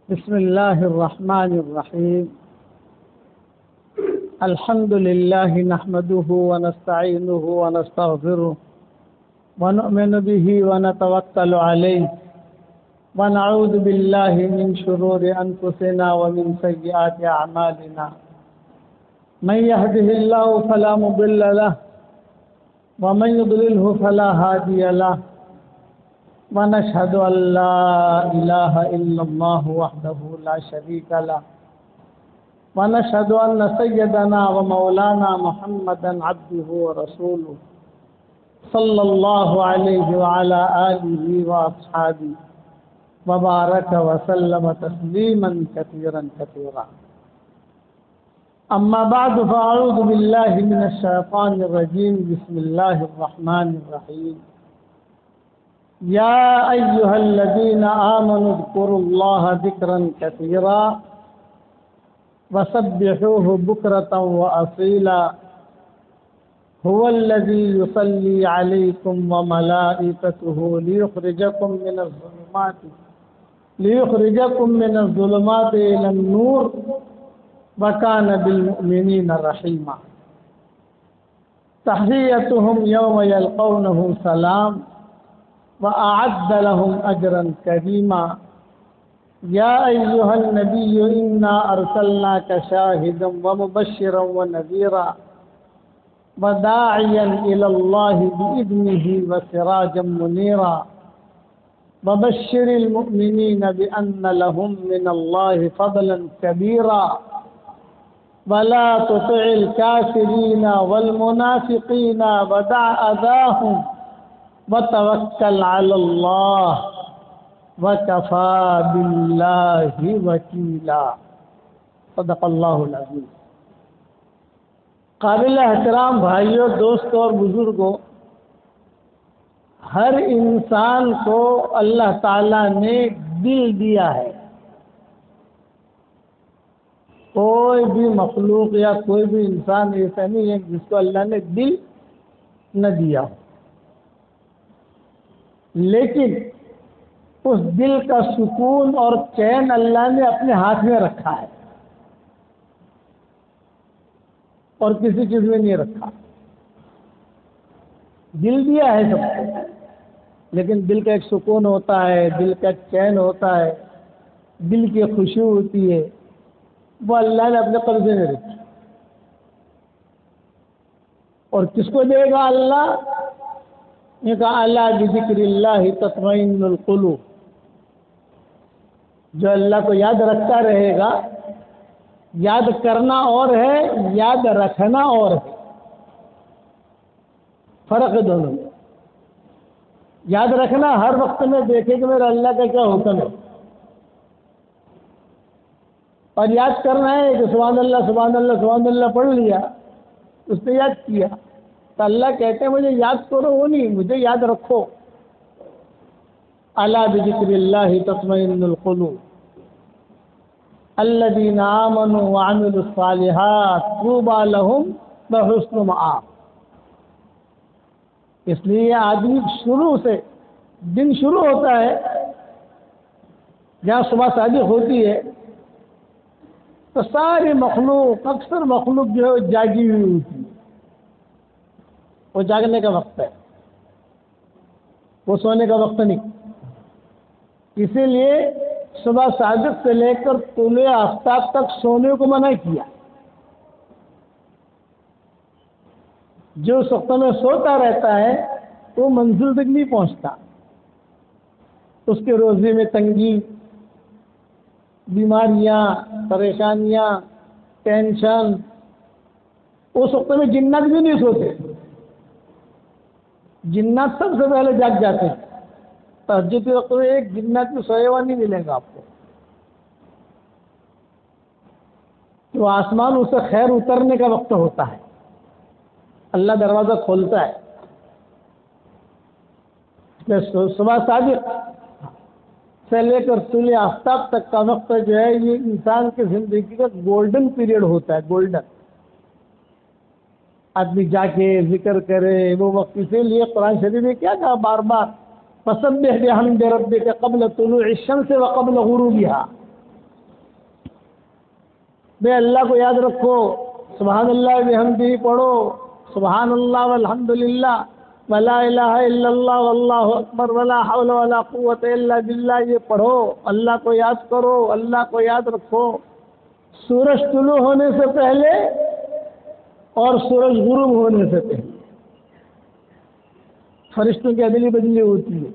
بسم الله الرحمن الرحيم. الحمد لله نحمده ونستعينه ونستغفره ونؤمن به ونتوكل عليه ونعوذ بالله من شرور أنفسنا ومن سيئات أعمالنا. من يهده الله فلا مضل له ومن يضلله فلا هادي له ونشهد أن لا إله إلا الله وحده لا شريك له ونشهد أن سيدنا ومولانا محمدا عبده ورسوله صلى الله عليه وعلى آله وأصحابه وبارك وسلم تسليما كثيرا كثيرا. أما بعد فأعوذ بالله من الشيطان الرجيم. بسم الله الرحمن الرحيم. يا أيها الذين آمنوا اذكروا الله ذكرا كثيرا وسبحوه بكرة وأصيلا هو الذي يصلي عليكم وملائكته ليخرجكم من الظلمات إلى النور وكان بالمؤمنين رحيما. تحيتهم يوم يلقونه سلام وأعد لهم أجرا كريما. يا أيها النبي إنا أرسلناك شاهدا ومبشرا ونذيرا وداعيا إلى الله بإذنه وسراجا منيرا وبشر المؤمنين بأن لهم من الله فضلا كبيرا ولا تطع الكافرين والمنافقين ودع أذاهم وتوكل على الله وكفى بالله وكيلا. صدق اللہ العظیم. قابل احترام بھائیوں، دوستوں اور بزرگوں، ہر انسان کو اللہ تعالیٰ نے دل دیا ہے. کوئی بھی مخلوق یا کوئی بھی انسان ایسا نہیں ہے جس کو اللہ نے دل نہ دیا ہو، لیکن اس دل کا سکون اور چین اللہ نے اپنے ہاتھ میں رکھا ہے اور کسی چیز میں نہیں رکھا. دل دیا ہے سب کو، لیکن دل کا ایک سکون ہوتا ہے، دل کا چین ہوتا ہے، دل کی خوشی ہوتی ہے، وہ اللہ نے اپنے قبضے میں رکھی. اور کس کو دے گا اللہ؟ یہ کہا اللہ بذکر اللہ تطمئن القلوب. جو اللہ کو یاد رکھتا رہے گا. یاد کرنا اور ہے، یاد رکھنا اور ہے، فرق ہے دونوں میں. یاد رکھنا ہر وقت میں دیکھے کہ میرا اللہ کا کیا حکم ہے، اور یاد کرنا ہے کہ سبحان اللہ سبحان اللہ سبحان اللہ پڑھ لیا، اس نے یاد کیا، تو اللہ کہتے ہیں مجھے یاد کرو، وہ نہیں، مجھے یاد رکھو. الا بذکر اللہ تطمئن القلوب الذین آمنوا وعملوا الصالحات طوبی لہم وحسن مآب. اس لیے آدمی شروع سے دن شروع ہوتا ہے، جہاں صبح صادق ہوتی ہے تو ساری مخلوق، اکثر مخلوق جو ہے وہ جاگی ہوئی ہوتی ہے. وہ جاگنے کا وقت ہے، وہ سونے کا وقت نہیں. اسی لیے صبح صادق سے لے کر طلوع آفتاب تک سونے کو منع کیا. جو اس وقت میں سوتا رہتا ہے وہ منزل تک نہیں پہنچتا. اس کے روزی میں تنگی، بیماریاں، پریشانیاں، ٹینشن. اس وقت میں جنات بھی نہیں سوتے. جنات سب سے پہلے جاگ جاتے ہیں. تہجد کے وقت میں ایک جنات بھی سوئے ہوا نہیں ملے گا آپ کو. تو آسمان اسے خیر اترنے کا وقت ہوتا ہے، اللہ دروازہ کھولتا ہے. صبح صادق سے لے کر طلوع آفتاب تک کا وقت جو ہے یہ انسان کی زندگی کا گولڈن پیریڈ ہوتا ہے. گولڈن آدمی جا کے ذکر کرے وہ وقت. اسی لیے قرآن شریف نے کیا کہا بار بار، فسبح بحمد ربک قبل طلوع الشمس وقبل غروبها. بے اللہ کو یاد رکھو، سبحان اللہ بحمدہ پڑھو، سبحان اللہ والحمدللہ ولا الہ الا اللہ واللہ اکبر ولا حول ولا قوت الا باللہ، یہ پڑھو، اللہ کو یاد کرو، اللہ کو یاد رکھو۔ سورج طلوع ہونے سے پہلے اور سورج غروب ہونے سے پہلے فرشتوں کی ادلی بدلی ہوتی ہے،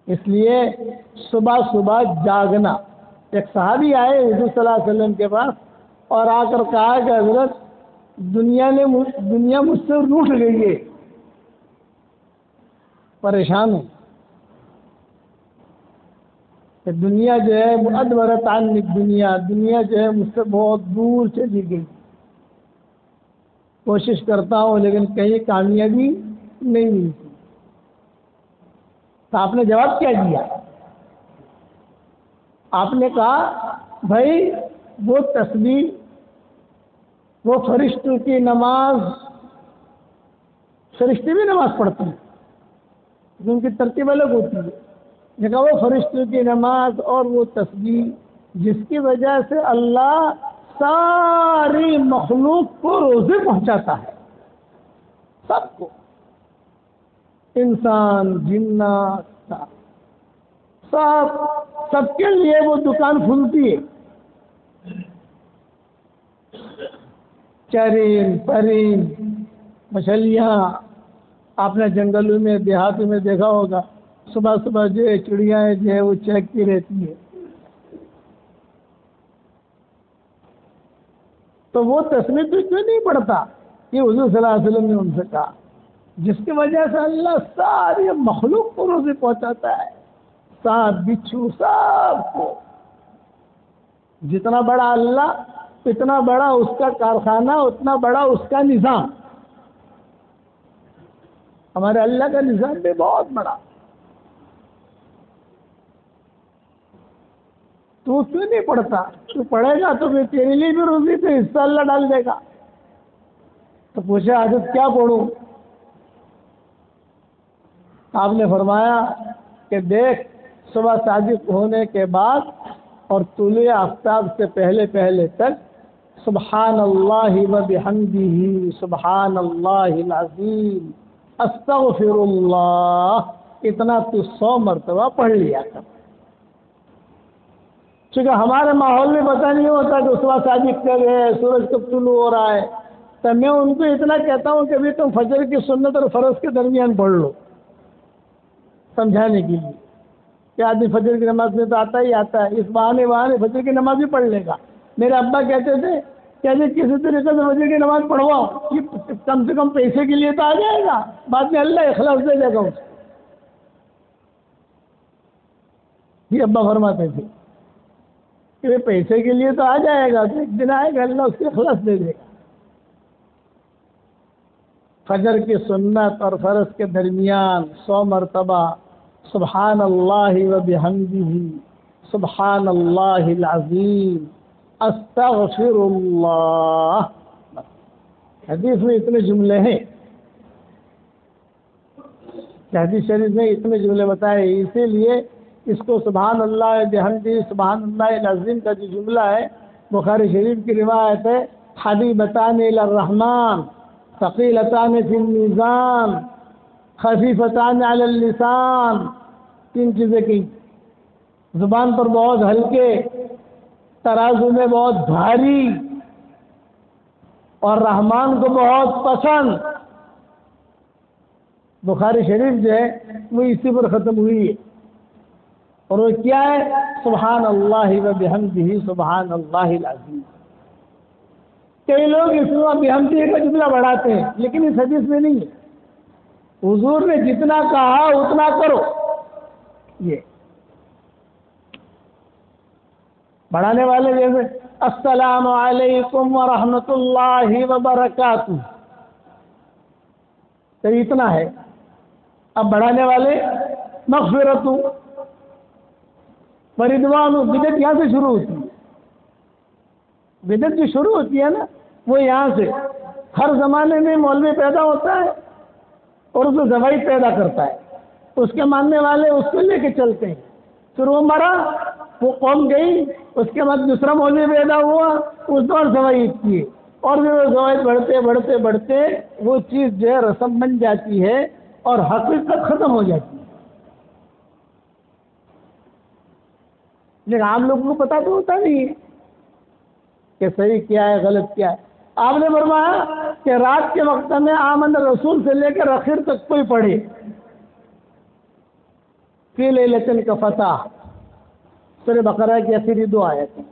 اس لیے صبح صبح جاگنا۔ ایک صحابی آئے حضور صلی اللہ علیہ وسلم کے پاس اور آ کر کہا کہ حضرت دنیا مجھ سے روٹھ گئی ہے، پریشان ہوں کہ دنیا جو ہے ادبرت عنی دنیا جو ہے مجھ سے بہت دور چلی گئی، کوشش کرتا ہوں لیکن کہیں کامیابی نہیں ملتی۔ تو آپ نے جواب کیا دیا؟ آپ نے کہا بھائی وہ تسبیح، وہ فرشتوں کی نماز، فرشتے بھی نماز پڑھتے ہیں، ان کی ترتیب الگ ہوتی ہے، لیکن وہ فرشتوں کی نماز اور وہ تسبیح جس کی وجہ سے اللہ ساری مخلوق کو روزے پہنچاتا ہے، سب کو، انسان جنات سب کے لیے وہ دکان کھلتی ہے، چرین پرین مچھلیاں، آپ نے جنگلوں میں دیہاتوں میں دیکھا ہوگا، صبح صبح جو ہے چڑیاں جو ہے وہ چہکتی رہتی ہے، تو وہ تسبیح تو کیوں نہیں پڑھتا؟ یہ حضور صلی اللہ علیہ وسلم نے ان سے کہا، جس کی وجہ سے اللہ ساری مخلوق کو روزی پہنچاتا ہے، سانپ بچھو سب کو، جتنا بڑا اللہ اتنا بڑا اس کا کارخانہ، اتنا بڑا اس کا نظام۔ ہمارے اللہ کا نظام بھی بہت بڑا، تو کیوں نہیں پڑھتا؟ تو پڑھے گا تو پھر تیرے لیے بھی روزی پہ حصہ اللہ ڈال دے گا۔ تو پوچھا حضرت کیا پڑھوں؟ آپ نے فرمایا کہ دیکھ، صبح صادق ہونے کے بعد اور طلوع آفتاب سے پہلے تک سبحان اللہ و بحمدہ سبحان اللہ العظیم استغفر اللہ، اتنا تو 100 مرتبہ پڑھ لیا کر۔ چونکہ ہمارے ماحول میں پتہ نہیں ہوتا کہ صبح صادق کب ہے، سورج کب طلوع ہو رہا ہے، تو میں ان کو اتنا کہتا ہوں کہ بھی تم فجر کی سنت اور فرض کے درمیان پڑھ لو، سمجھانے کے لیے کہ آدمی فجر کی نماز میں تو آتا ہی آتا ہے، اس بہانے فجر کی نماز بھی پڑھ لے گا۔ میرے ابا کہتے تھے کہ کسی طریقے سے فجر کی نماز پڑھواؤ، یہ کم سے کم پیسے کے لیے تو آ جائے گا، بعد میں اللہ اخلاص دے دے گا اسے۔ یہ ابا فرماتے تھے کہ پیسے کے لیے تو آ جائے گا، تو ایک دن آئے گا اللہ اس کے اخلاص دے دے گا۔ فجر کی سنت اور فرض کے درمیان 100 مرتبہ سبحان اللہ و بحمدہ سبحان اللہ العظیم استغفر اللہ۔ حدیث میں اتنے جملے ہیں، حدیث شریف میں اتنے جملے بتائے، اسی لیے اس کو سبحان اللہ بحمدہ سبحان اللہ العظیم کا جو جملہ ہے بخاری شریف کی روایت ہے، حبیبتان الی الرحمن ثقیلتان فی المیزان خفیفتان علی اللسان، 3 چیزیں کی، زبان پر بہت ہلکے، ترازو میں بہت بھاری، اور رحمان کو بہت پسند۔ بخاری شریف جو ہے وہ اسی پر ختم ہوئی ہے، اور وہ کیا ہے؟ سبحان اللہ و بحمدہ سبحان اللہ العظیم۔ کئی لوگ اس میں بحمدہ کا جملہ بڑھاتے ہیں، لیکن اس حدیث میں نہیں ہے، حضور نے جتنا کہا اتنا کرو۔ یہ بڑھانے والے جیسے السلام علیکم ورحمۃ اللہ وبرکاتہ، تو اتنا ہے۔ اب بڑھانے والے مغفرت ورضوان، بدعت یہاں سے شروع ہوتی ہے، بدعت جو شروع ہوتی ہے نا وہ یہاں سے۔ ہر زمانے میں مولوی پیدا ہوتا ہے اور اس کو زوائی پیدا کرتا ہے، اس کے ماننے والے اس کو لے کے چلتے ہیں، پھر وہ مرا وہ قوم گئی، اس کے بعد دوسرا مولوی پیدا ہوا، اس اور زوائد کیے، اور پھر وہ زوائد بڑھتے بڑھتے بڑھتے وہ چیز جو ہے رسم بن جاتی ہے اور حقیقت ختم ہو جاتی ہے۔ لیکن عام لوگوں کو پتا تو ہوتا نہیں ہے کہ صحیح کیا ہے غلط کیا ہے۔ آپ نے فرمایا کہ رات کے وقت میں آمن رسول سے لے کر اخر تک کوئی پڑھے، فی لیلۃ کا فتح، سورہ بقرہ کی آخری 2 آیتیں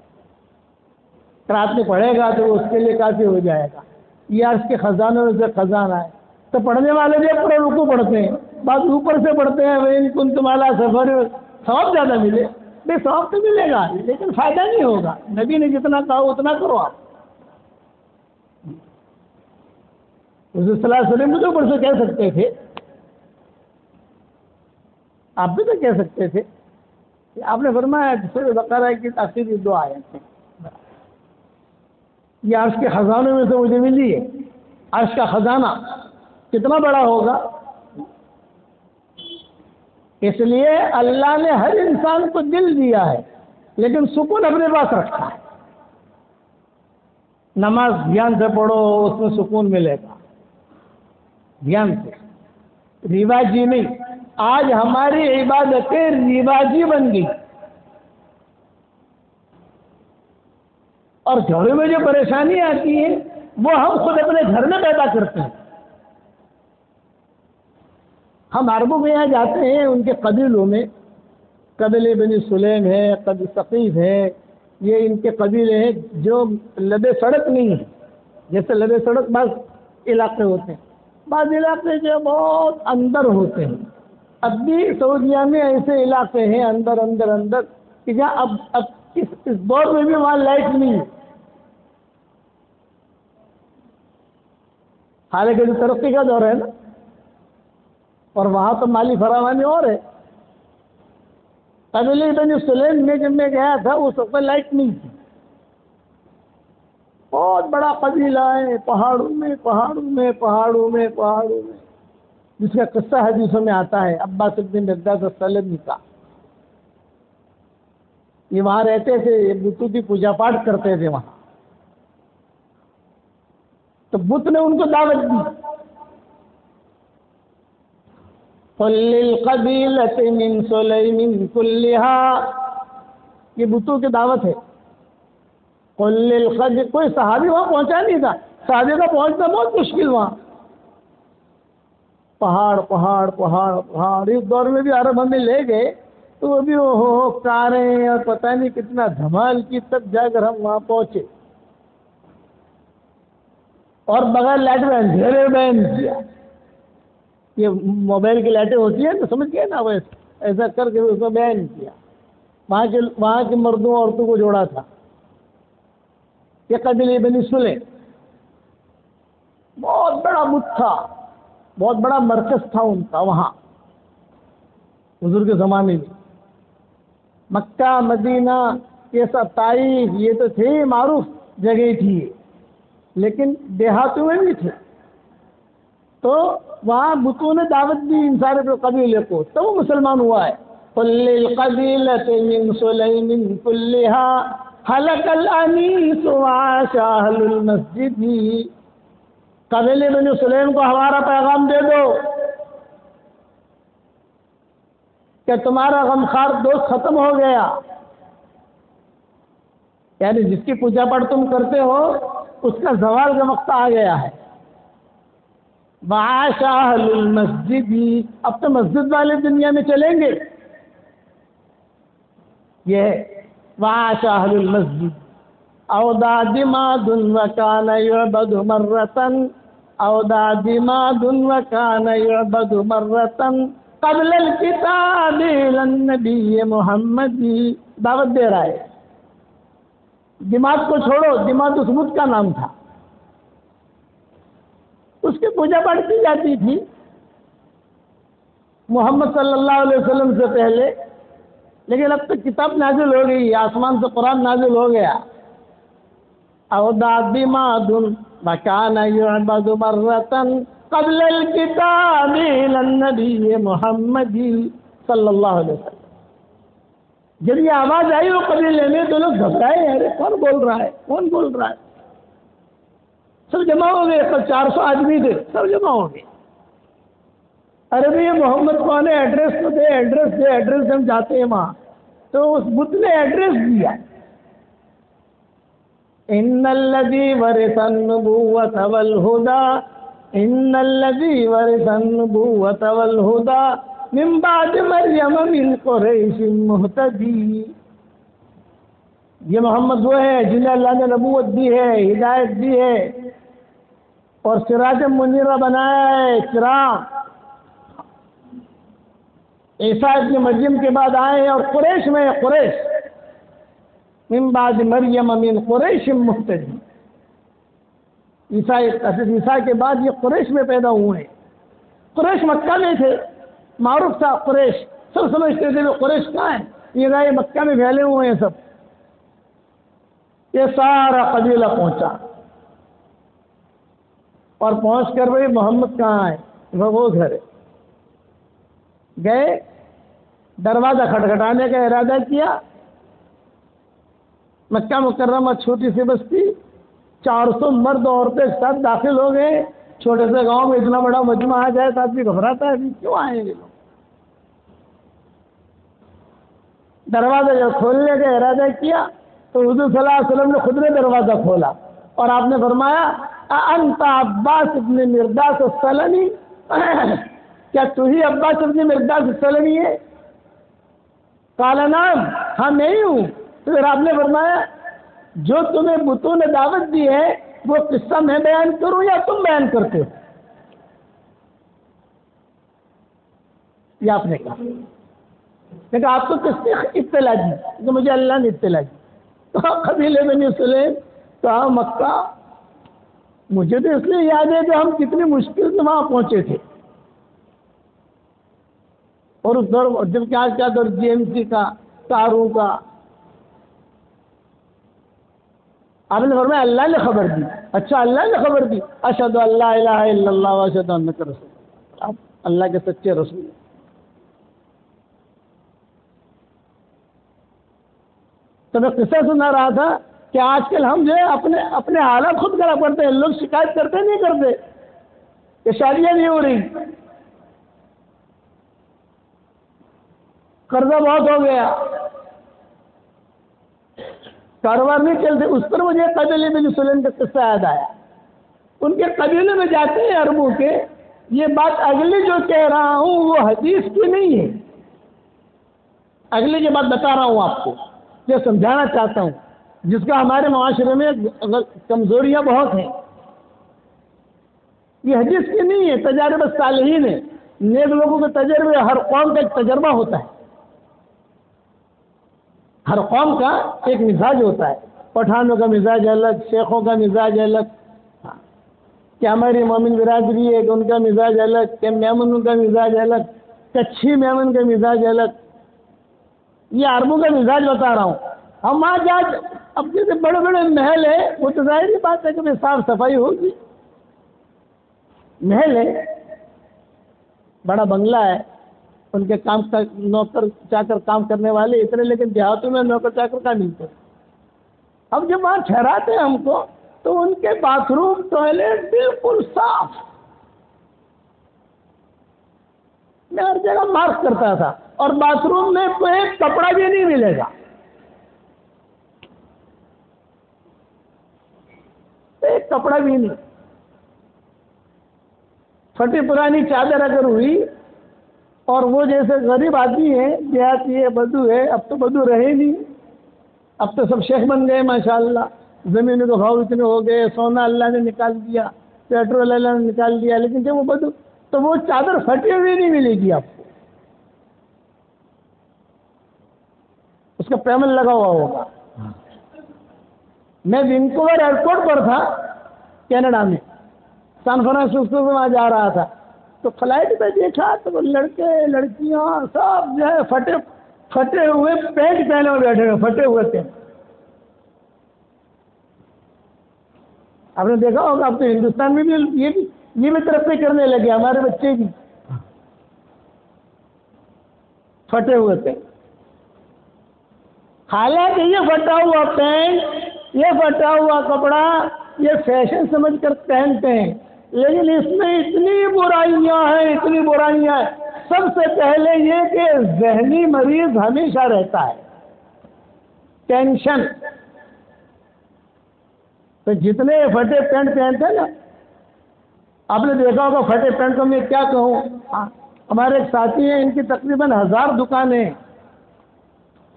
رات میں پڑھے گا تو اس کے لیے کافی ہو جائے گا۔ یہ عرش کے خزانوں میں سے خزانہ ہے۔ تو پڑھنے والے بھی پورا رکوع پڑھتے ہیں، بعض اوپر سے پڑھتے ہیں، وَإِن كُنتُمْ عَلَىٰ سَفَرٍ، ثواب زیادہ ملے، بے ثواب تو ملے گا لیکن فائدہ نہیں ہوگا۔ نبی نے جتنا کہا اتنا کرو آپ۔ حضور صلی اللہ علیہ وسلم بھی تو اوپر سے کہہ سکتے تھے، آپ بھی تو کہہ سکتے تھے۔ آپ نے فرمایا سورہ بقرہ کی آخری 2 آیتیں یہ عرش کے خزانوں میں سے مجھے ملی ہے۔ عرش کا خزانہ کتنا بڑا ہوگا؟ اس لیے اللہ نے ہر انسان کو دل دیا ہے لیکن سکون اپنے پاس رکھا ہے۔ نماز دھیان سے پڑھو، اس میں سکون ملے گا دھیان سے، رواجی نہیں۔ آج ہماری عبادتیں رواجی بن گئی اور گھروں میں جو پریشانی آتی ہے وہ ہم خود اپنے گھر میں پیدا کرتے ہیں۔ ہم عربوں میں یہاں جاتے ہیں، ان کے قبیلوں میں، قبیلے بنی سلیم ہے، قبیل ثقیف ہے، یہ ان کے قبیلے ہیں جو لبے سڑک نہیں ہیں۔ جیسے لبے سڑک بعض علاقے ہوتے ہیں، بعض علاقے جو بہت اندر ہوتے ہیں۔ اب بھی سعودیہ میں ایسے علاقے ہیں اندر اندر اندر کہ جہاں اب اس دور میں بھی وہاں لائٹ نہیں ہے، حالانکہ جو ترقی کا دور ہے نا، اور وہاں تو مالی فراوانی اور ہے۔ قبیلے بنی سلیم میں جب میں گیا تھا اس وقت لائٹ نہیں تھی، بہت بڑا قبیلہ ہے، پہاڑوں میں پہاڑوں میں پہاڑوں میں پہاڑوں میں، جس کا قصہ حدیثوں میں آتا ہے عباس بن مقداد السلمی کا۔ یہ وہاں رہتے تھے، بتوں کی پوجا پاٹ کرتے تھے وہاں، تو بت نے ان کو دعوت دی، قُل لِّلْقَبِيلَةِ مِن سُلَيْمٍ كُلِّهَا، یہ بتوں کی دعوت ہے۔ قُل لِّلْقَبِيلَةِ، کوئی صحابی وہاں پہنچا نہیں تھا، صحابی کا پہنچنا بہت مشکل وہاں، پہاڑ پہاڑ پہاڑ پہاڑ۔ اس دور میں بھی عرب ہمیں لے گئے تو وہ بھی کاریں اور پتہ نہیں کتنا دھمال کی، تب جا کر ہم وہاں پہنچے، اور بغیر لائٹ میں اندھیرے بیان کیا۔ یہ موبائل کی لائٹیں ہوتی ہیں تو سمجھ گئے نا، وہ ایسا کر کے اس کو بیان کیا۔ وہاں کے مردوں عورتوں کو جوڑا تھا۔ یہ قبیلہ بنی سلیم بہت بڑا بت تھا، بہت بڑا مرکز تھا ان کا وہاں حضور کے زمانے میں۔ مکہ مدینہ یہ سب، طائف یہ تو تھے معروف جگہ تھی، لیکن دیہاتوں میں بھی تھے، تو وہاں بتوں نے دعوت دی ان سارے قبیلے کو، تو وہ مسلمان ہوا ہے۔ قُل لِّلْقَبِيلَةِ مِن سُلَيْمٍ كُلِّهَا هَلَكَ الْأَنِيسُ وَعَاشَ أَهْلُ الْمَسْجِدِ، قبیلے بنی سلیم کو ہمارا پیغام دے دو کہ تمہارا غمخوار دوست ختم ہو گیا، یعنی جس کی پوجا پاٹ تم کرتے ہو اس کا زوال کا وقت آ گیا ہے۔ وعاش اہل المسجد، اب تو مسجد والے دنیا میں چلیں گے۔ یہ وعاش اہل المسجد اودع دماد وکان یعبد مرتن، اودع دماد وکان یعبد مرتن قبل الکتاب الی النبی محمد، دعوت دے رہا ہے۔ دماد کو چھوڑو، دماد اس بت کا نام تھا، اس کی پوجا پاٹ کی جاتی تھی محمد صلی اللہ علیہ وسلم سے پہلے، لیکن اب تو کتاب نازل ہو گئی، آسمان سے قرآن نازل ہو گیا۔ اودع دماد وکان یعبد مرتن قبل الکتاب الی النبی محمد صلی اللہ علیہ وسلم۔ جب یہ آواز آئی وہ قبیلے میں تو لوگ گھبرائے، ارے کون بول رہا ہے، کون بول رہا ہے؟ سب جمع ہو گئے، سب 400 آدمی تھے، سب جمع ہو گئے. ارے بھائی یہ محمد کون ہے، ایڈریس تو دے، ایڈریس دے، ایڈریس ہم جاتے ہیں وہاں. تو اس بت نے ایڈریس دیا، ان الذی ورث النبوۃ والہدی، ان الذی ورث النبوۃ والہدی من بعد مریم من قریش مہتدی. یہ محمد وہ ہے جنہیں اللہ نے نبوت دی ہے، ہدایت دی ہے اور سراج منیرہ بنایا ہے، چراغ. عیسیٰ ابن مریم کے بعد آئے ہیں اور قریش میں، قریش من بعد مریم من قریش مہتدی. عیسیٰ کے بعد یہ قریش میں پیدا ہوئے ہیں. قریش مکہ میں تھے، معروف تھا قریش، سب سمجھتے تھے کہ قریش کہاں ہے، یہ رائے مکہ میں پھیلے ہوئے ہیں سب. یہ سارا قبیلہ پہنچا اور پہنچ کر بھائی محمد کہاں ہے، وہ گھر ہے. گئے، دروازہ کھٹکھٹانے کا ارادہ کیا. مکہ مکرمہ چھوٹی سی بستی، 400 مرد عورتیں ایک ساتھ داخل ہو گئے. چھوٹے سے گاؤں میں اتنا بڑا مجمع آ جائے تو آدمی گھبراتا ہے، کیوں آئیں گے لوگ. دروازہ جب کھولنے کا ارادہ کیا تو حضور صلی اللہ علیہ وسلم نے خود نے دروازہ کھولا اور آپ نے فرمایا انت عباس ابن مرداس السلمی، کیا تو ہی عباس ابن مرداس السلمی ہے؟ قال نعم، ہاں میں ہی ہوں. تو پھر آپ نے فرمایا جو تمہیں بتوں نے دعوت دی ہے وہ قصہ میں بیان کروں یا تم بیان کرتے ہو؟ یہ آپ نے کہا. لیکن آپ کو کس نے اطلاع دی؟ کہ مجھے اللہ نے اطلاع دی. تو قبیلے بنی سلیم کہا مکہ، مجھے تو اس لیے یاد ہے کہ ہم کتنی مشکل سے وہاں پہنچے تھے. اور اس دور جب کیا دور جی ایم سی کا، تاروں کا، آپ نے فرمایا اللہ نے خبر دی. اچھا اللہ نے خبر دی، اشہد ان لا الہ الا اللہ و اشہد انک رسول اللہ، آپ اللہ کے سچے رسول ہیں. تو میں قصہ سنا رہا تھا کہ آج کل ہم جو ہے اپنے حالات خود خراب کرتے ہیں. لوگ شکایت کرتے نہیں کرتے کہ شادیاں نہیں ہو رہی، قرضہ بہت ہو گیا، کاروبار نہیں چلتے. اس پر مجھے قبیلے بن سلیم کا قصہ یاد آیا. ان کے قبیلے میں جاتے ہیں عربوں کے. یہ بات اگلی جو کہہ رہا ہوں وہ حدیث کی نہیں ہے، اگلی کی بات بتا رہا ہوں آپ کو، جو سمجھانا چاہتا ہوں، جس کا ہمارے معاشرے میں کمزوریاں بہت ہیں. یہ حدیث کی نہیں ہے، تجارب صالحین ہے. نیک لوگوں کے تجربے، ہر قوم کا ایک تجربہ ہوتا ہے، ہر قوم کا ایک مزاج ہوتا ہے. پٹھانوں کا مزاج الگ، شیخوں کا مزاج الگ، کہ ہماری مومن برادری ہے کہ ان کا مزاج الگ، کہ میمنوں کا مزاج الگ، کچھی میمن کا مزاج الگ. یہ عربوں کا مزاج بتا رہا ہوں. ہم وہاں جا، اب جیسے بڑے بڑے محل ہے وہ تو ظاہری بات ہے کہ صاف صفائی ہوگی. محل ہے، بڑا بنگلہ ہے، ان کے کام کا نوکر چاکر کام کرنے والے اتنے، لیکن دیہاتوں میں نوکر چاکر کا ملتے. اب جب وہاں ٹھہراتے ہیں ہم کو تو ان کے باتھ روم ٹوائلٹ بالکل صاف. میں ہر جگہ مارک کرتا تھا، اور باتھ روم میں کوئی ایک کپڑا بھی نہیں ملے گا، ایک کپڑا بھی نہیں. پھٹی پرانی چادر اگر ہوئی، اور وہ جیسے غریب آدمی ہے، دیہاتی ہے، بدو ہے، اب تو بدو رہے نہیں، اب تو سب شیخ بن گئے ماشاءاللہ. زمینوں کے بھاؤ اتنے ہو گئے، سونا اللہ نے نکال دیا، پیٹرول اللہ نے نکال دیا. لیکن جب وہ بدو، تو وہ چادر پھٹی ہوئی نہیں ملے گی آپ کو، اس کا پیمن لگا ہوا ہوگا. میں وینکوور ایئرپورٹ پر تھا کینیڈا میں، سان فرانسسکو میں وہاں جا رہا تھا. تو فلائٹ پہ دیکھا تو وہ لڑکے لڑکیاں سب جو ہے پھٹے ہوئے پینٹ پہنے ہوئے بیٹھے ہوئے، پھٹے ہوئے تھے. آپ نے دیکھا ہوگا، اب تو ہندوستان میں بھی یہ بھی ترقی کرنے لگے، ہمارے بچے بھی پھٹے ہوئے تھے. حالانکہ یہ پھٹا ہوا پینٹ، یہ پھٹا ہوا کپڑا یہ فیشن سمجھ کر پہنتے ہیں، لیکن اس میں اتنی برائیاں ہیں، اتنی برائیاں ہیں۔ سب سے پہلے یہ کہ ذہنی مریض ہمیشہ رہتا ہے، ٹینشن۔ تو جتنے پھٹے پینٹ پہنتے ہیں نا، آپ نے دیکھا ہوگا پھٹے پینٹ کو میں کیا کہوں، ہمارے ایک ساتھی ہیں، ان کی تقریباً 1000 دکانیں ہیں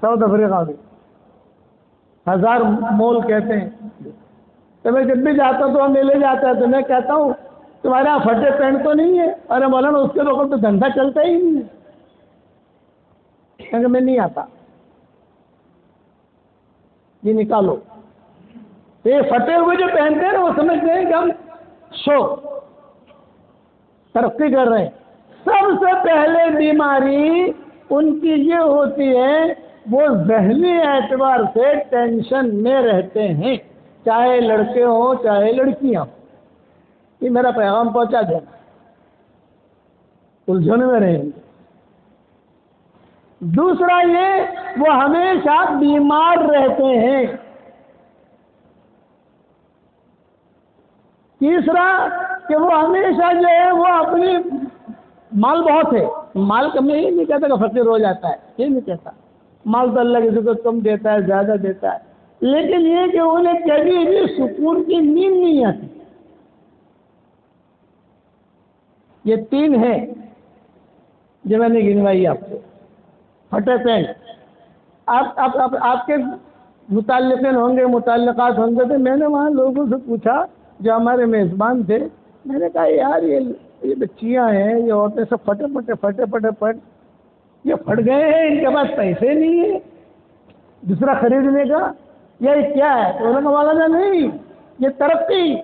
ساؤتھ افریقہ میں، 1000 مول کہتے ہیں۔ تو میں جب بھی جاتا ہوں تو ہم لے جاتا ہے، تو میں کہتا ہوں تمہارے یہاں پھٹے پینٹ تو نہیں ہے؟ ارے مولانا اس کے بغیر تو دھندا چلتا ہی نہیں ہے، کیونکہ میں نہیں آتا، یہ نکالو۔ تو یہ پھٹے ہوئے جو پہنتے ہیں نا، وہ سمجھتے ہیں کہ ہم شوق ترقی کر رہے ہیں۔ سب سے پہلے بیماری ان کی یہ ہوتی ہے، وہ ذہنی اعتبار سے ٹینشن میں رہتے ہیں، چاہے لڑکے ہوں چاہے لڑکیاں ہوں۔ یہ میرا پیغام پہنچا دینا، الجھن میں رہیں گے۔ دوسرا یہ وہ ہمیشہ بیمار رہتے ہیں۔ تیسرا کہ وہ ہمیشہ جو ہے وہ اپنی مال بہت ہے، مال کم میں یہ نہیں کہتا کہ فقیر ہو جاتا ہے، یہ نہیں کہتا، مال تو اللہ کسی کو کم دیتا ہے زیادہ دیتا ہے، لیکن یہ کہ انہیں کبھی بھی سکون کی نیند نہیں آتی۔ یہ 3 ہیں جو میں نے گنوائی آپ کو۔ پھٹے پینٹ، آپ کے متعلقین ہوں گے، متعلقات ہوں گے، تو میں نے وہاں لوگوں سے پوچھا جو ہمارے میزبان تھے، میں نے کہا یار یہ بچیاں ہیں، یہ عورتیں سب پھٹے یہ پھٹ گئے ہیں، ان کے پاس پیسے نہیں ہیں دوسرا خریدنے کا، یہ کیا ہے؟ تو انہوں نے کہا مولانا نہیں، یہ ترقی،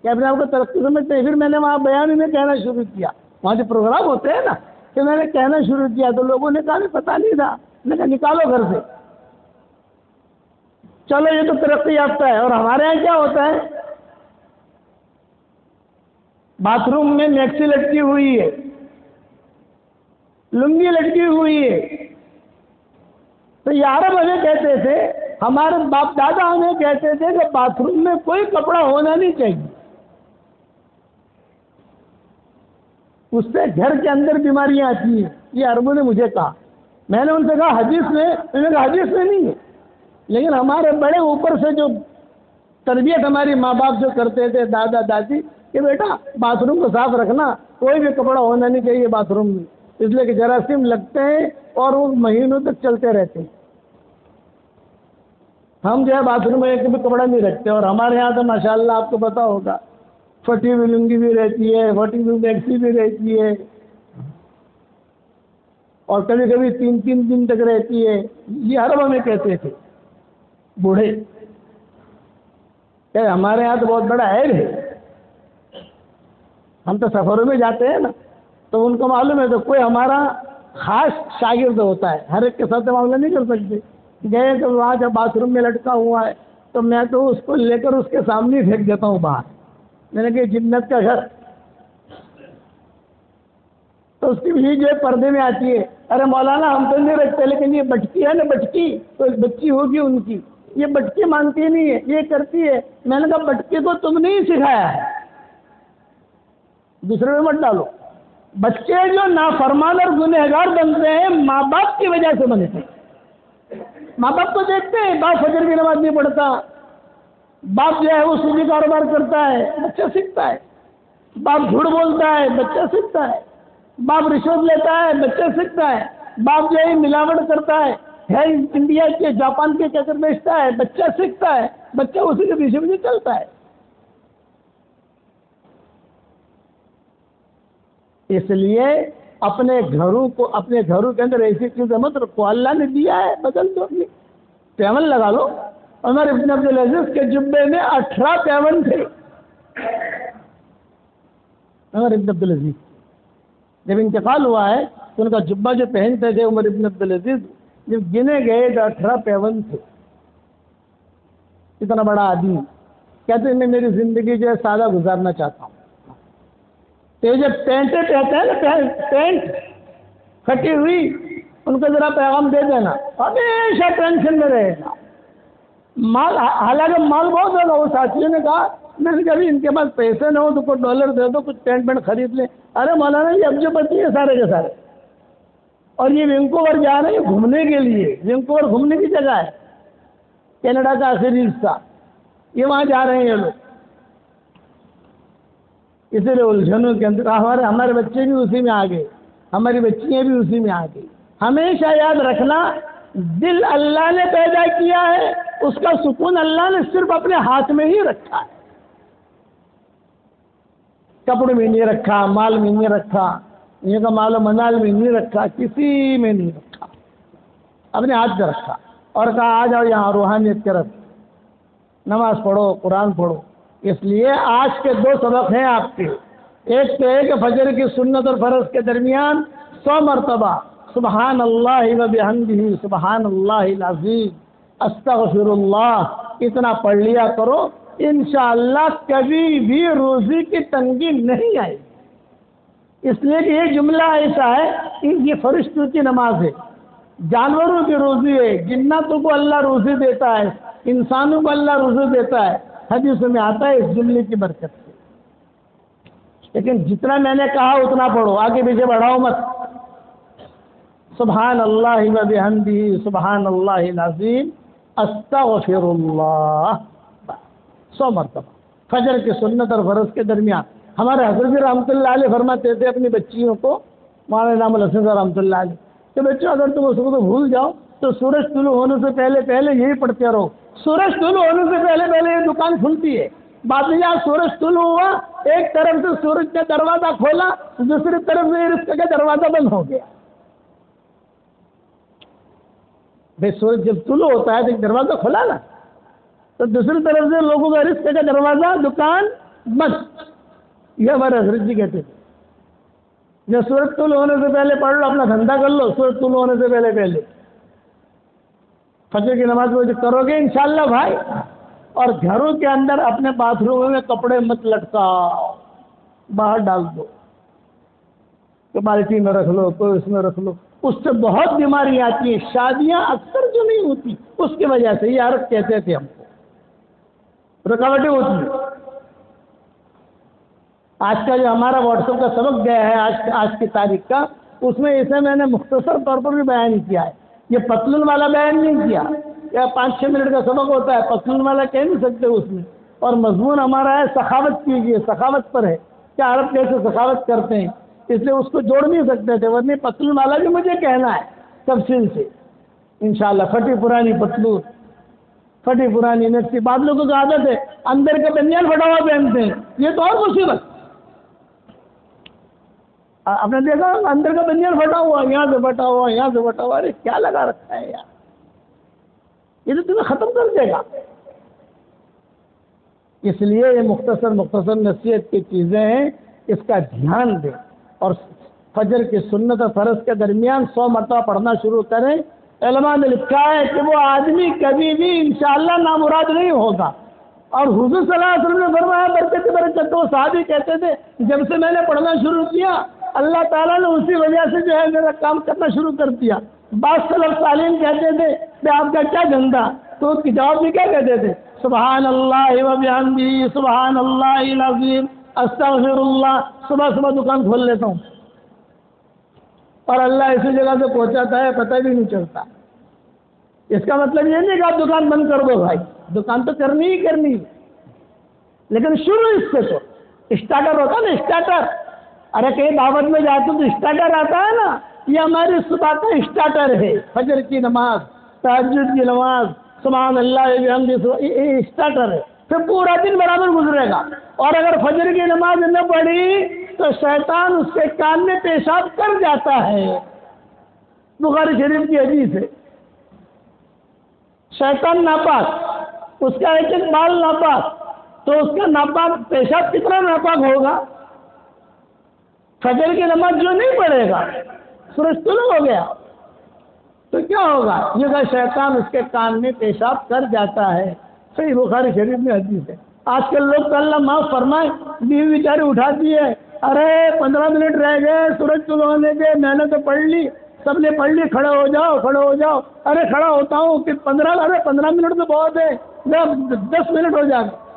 کیا اپنے آپ کو ترقی سمجھتے ہیں؟ پھر میں نے وہاں بیان میں کہنا شروع کیا، وہاں جو پروگرام ہوتے ہیں نا، کہ میں نے کہنا شروع کیا تو لوگوں نے کہا نہیں پتہ نہیں تھا، میں نے کہا نکالو گھر سے، چلو یہ تو ترقی یافتہ ہے۔ اور ہمارے یہاں کیا ہوتا ہے، باتھ روم میں میکسی لٹکی ہوئی ہے، لنگی لٹکی ہوئی ہے۔ تو یہ عرب ہمیں کہتے تھے، ہمارے باپ دادا ہمیں کہتے تھے کہ باتھ روم میں کوئی کپڑا ہونا نہیں چاہیے، اس سے گھر کے اندر بیماریاں آتی ہیں۔ یہ عربوں نے مجھے کہا، میں نے ان سے کہا حدیث میں، انہوں نے کہا حدیث میں نہیں ہے، لیکن ہمارے بڑے اوپر سے جو تربیت ہماری ماں باپ جو کرتے تھے، دادا دادی، کہ بیٹا باتھ روم کو صاف رکھنا، کوئی بھی کپڑا ہونا نہیں چاہیے باتھ روم میں، اس لیے کہ جراثیم لگتے ہیں اور وہ مہینوں تک چلتے رہتے ہیں۔ ہم جو ہے باتھ روم میں ایک بھی کپڑا نہیں رکھتے، اور ہمارے یہاں تو ماشاءاللہ آپ کو پتا ہوگا، پھٹی ہوئی لنگی بھی رہتی ہے، پھٹی ہوئی میکسی بھی رہتی ہے، اور کبھی کبھی 3 دن تک رہتی ہے۔ یہ عرب ہمیں کہتے تھے بوڑھے، کہ ہمارے یہاں تو بہت بڑا عیب ہے، ہم تو سفروں میں جاتے ہیں نا، تو ان کو معلوم ہے، تو کوئی ہمارا خاص شاگرد ہوتا ہے، ہر ایک کے ساتھ معاملہ نہیں کر سکتے، گئے تو وہاں جب باتھ روم میں لٹکا ہوا ہے تو میں تو اس کو لے کر اس کے سامنے ہی پھینک دیتا ہوں باہر، میں نے کہا جنت کا گھر، تو اس کی بھی جو پردے میں آتی ہے، ارے مولانا ہم تو نہیں رکھتے، لیکن یہ بٹکی ہے نا، بٹکی تو ایک بچی ہوگی ان کی، یہ بٹکی مانتی نہیں ہے، یہ کرتی ہے۔ میں نے کہا بٹکی کو تم نہیں سکھایا ہے، دوسرے میں مت ڈالو۔ بچے جو نافرمان اور گنہگار بنتے ہیں ماں باپ کی وجہ سے بنتے ہیں۔ ماں باپ کو دیکھتے ہیں، باپ فجر کی نماز نہیں پڑھتا، باپ جو ہے وہ سودی کاروبار کرتا ہے، بچہ سیکھتا ہے، باپ جھوٹ بولتا ہے، بچہ سیکھتا ہے، باپ رشوت لیتا ہے، بچہ سیکھتا ہے، باپ جو ہے ملاوٹ کرتا ہے انڈیا کے جاپان کے چکر بیچتا ہے، بچہ سیکھتا ہے، بچہ اسی کے پیچھے پیچھے چلتا ہے۔ اس لیے اپنے گھروں کے اندر ایسی چیزیں مت رکھو، اللہ نے دیا ہے بدل دو، اپنی پیون لگا لو۔ عمر ابن عبدالعزیز کے جبے میں 18 پیون تھے۔ عمر ابن عبدالعزیز جب انتقال ہوا ہے تو ان کا جبہ جو پہنتے تھے عمر ابن عبدالعزیز، جب گنے گئے تو 18 پیون تھے۔ اتنا بڑا آدمی کہتے ہیں میں میری زندگی جو ہے سادہ گزارنا چاہتا ہوں۔ تو یہ جب پینٹیں کہتے ہیں نا، پینٹ پھٹی ہوئی، ان کو ذرا پیغام دے دینا، ہمیشہ ٹینشن میں رہے گا۔ مال، حالانکہ مال بہت ہوگا۔ وہ ساتھیوں نے کہا، میں نے کبھی ان کے پاس پیسے نہ ہو تو کوئی ڈالر دے دو، کچھ ٹینٹ پینٹ خرید لیں۔ ارے مولانا جی اب جو بچی ہے سارے کے سارے، اور یہ وینکوور جا رہے ہیں گھومنے کے لیے۔ وینکوور گھومنے کی جگہ ہے، کینیڈا کا آخری حصہ، یہ وہاں جا رہے ہیں یہ لوگ۔ اسی لیے الجھنوں کے اندر ہمارے بچے بھی اسی میں آ گئے، ہماری بچیاں بھی اسی میں آ گئی۔ ہمیشہ یاد رکھنا، دل اللہ نے پیدا کیا ہے، اس کا سکون اللہ نے صرف اپنے ہاتھ میں ہی رکھا ہے، کپڑے میں نہیں رکھا، مال میں نہیں رکھا، یہ کا مال و منال میں نہیں رکھا، کسی میں نہیں رکھا، اپنے ہاتھ میں رکھا، اور کہا آ جاؤ یہاں روحانیت کے رس، نماز پڑھو، قرآن پڑھو۔ اس لیے آج کے 2 سبق ہیں آپ کے۔ ایک تو ہے کہ فجر کی سنت اور فرض کے درمیان 100 مرتبہ سبحان اللہ و بحمدہ سبحان اللہ العظیم استغفر اللہ اتنا پڑھ لیا کرو، انشاءاللہ کبھی بھی روزی کی تنگی نہیں آئے گی۔ اس لیے کہ یہ جملہ ایسا ہے کہ یہ فرشتوں کی نماز ہے، جانوروں کی روزی ہے، جناتوں کو اللہ روزی دیتا ہے، انسانوں کو اللہ روزی دیتا ہے، حدیث میں آتا ہے اس جملے کی برکت سے۔ لیکن جتنا میں نے کہا اتنا پڑھو، آگے پیچھے بڑھاؤ مت۔ سبحان اللہ و بحمدہ سبحان اللہ العظیم استغفر اللہ 100 مرتبہ فجر کی سنت اور فرض کے درمیان۔ ہمارے حضرت رحمۃ اللہ علیہ فرماتے تھے اپنی بچیوں کو، مولانا انعام الحسن رحمۃ اللہ علیہ، کہ بچوں اگر تم اس کو بھول جاؤ تو سورج طلوع ہونے سے پہلے پہلے یہی پڑھتے رہو۔ سورج طلوع ہونے سے پہلے پہلے یہ دکان کھلتی ہے، بعد میں جہاں سورج طلوع ہوا ایک طرف سے سورج کا دروازہ کھولا، دوسری طرف سے رزق کا دروازہ بند ہو گیا۔ بھائی سورج جب طلوع ہوتا ہے تو ایک دروازہ کھلا نا، تو دوسری طرف سے لوگوں کا رزق کا دروازہ، دکان بند۔ یہ ہمارے حضرت جی کہتے تھے، جب سورج طلوع ہونے سے پہلے پڑھ لو، اپنا دھندا کر لو، سورج طلوع ہونے سے پہلے پہلے فجر کی نماز وہ کرو گے انشاءاللہ بھائی۔ اور گھروں کے اندر اپنے باتھ روم میں کپڑے مت لٹکاؤ، باہر ڈال دو، کوئی بالٹی میں رکھ لو، کوئی اس میں رکھ لو، اس سے بہت بیماری آتی ہیں۔ شادیاں اکثر جو نہیں ہوتی اس کی وجہ سے، یہ عرب کہتے تھے ہم کو، رکاوٹیں ہوتی ہیں۔ آج کا جو ہمارا واٹس ایپ کا سبق گیا ہے آج کی تاریخ کا، اس میں اسے میں نے مختصر طور پر بھی بیان کیا ہے، یہ پتلون والا بیان نہیں کیا۔ یا 5-6 منٹ کا سبق ہوتا ہے، پتلون والا کہہ نہیں سکتے اس میں۔ اور مضمون ہمارا ہے سخاوت کیجیے، سخاوت پر ہے کہ عرب کیسے سخاوت کرتے ہیں، اس لیے اس کو جوڑ نہیں سکتے تھے، ورنہ پتلون والا بھی مجھے کہنا ہے تفصیل سے انشاءاللہ۔ پھٹی پرانی پتلون، پھٹی پرانی نکسی، بعض لوگوں کی عادت ہے اندر کا بنیان پھٹا ہوا پہنتے ہیں، یہ تو اور مصیبت۔ آپ نے دیکھا اندر کا بنیان پھٹا ہوا، یہاں سے پھٹا ہوا، یہاں سے پھٹا ہوا، ارے کیا لگا رکھا ہے یار، یہ تو تمہیں ختم کر دے گا۔ اس لیے یہ مختصر نصیحت کی چیزیں ہیں، اس کا دھیان دیں، اور فجر کی سنت اور فرض کے درمیان 100 مرتبہ پڑھنا شروع کریں۔ علماء نے لکھا ہے کہ وہ آدمی کبھی بھی انشاءاللہ نامراد نہیں ہوگا۔ اور حضور صلی اللہ علیہ وسلم نے فرمایا برکت، وہ صحابی کہتے تھے جب سے میں نے پڑھنا شروع کیا اللہ تعالیٰ نے اسی وجہ سے جو ہے میرا کام کرنا شروع کر دیا۔ بعض سلف صالحین کہتے تھے کہ آپ کا کیا دھندا، تو اس کی جواب میں کیا کہتے تھے، سبحان اللہ و بحمدہ سبحان اللہ العظیم استغفر اللہ۔ صبح دکان کھول لیتا ہوں، اور اللہ اسی جگہ سے پہنچاتا ہے، پتہ بھی نہیں چلتا۔ اس کا مطلب یہ نہیں کہ آپ دکان بند کر دو بھائی، دکان تو کرنی ہی کرنی، لیکن شروع اس سے تو اسٹارٹر ہوتا ہے نا، اسٹارٹر۔ ارے کہیں دعوت میں جاتے تو اسٹارٹر آتا ہے نا، یہ ہماری صبح کا اسٹارٹر ہے، فجر کی نماز، تہجد کی نماز، سبحان اللہ وبحمدہ، یہ اسٹارٹر ہے، پھر پورا دن برابر گزرے گا۔ اور اگر فجر کی نماز نہ پڑھی تو شیطان اس کے کان میں پیشاب کر جاتا ہے، بخاری شریف کی حدیث ہے۔ شیطان ناپاک، اس کا ایک ایک بال ناپاک، تو اس کا ناپاک پیشاب کتنا ناپاک ہوگا۔ فجر کی نماز جو نہیں پڑھے گا، سورج طلوع ہو گیا تو کیا ہوگا، یہ کہ شیطان اس کے کان میں پیشاب کر جاتا ہے۔ صحیح بخاری شریف میں حدیث ہے۔ آج کل لوگ تو اللہ معاف فرمائے، بیوی بیچاری اٹھاتی ہے، ارے 15 منٹ رہ گئے سورج طلوع ہونے کے، میں نے تو پڑھ لی، سب نے پڑھ لی، کھڑے ہو جاؤ کھڑے ہو جاؤ، ارے کھڑا ہوتا ہوں کہ 15 منٹ تو بہت ہے، 10 منٹ ہو جائے گا،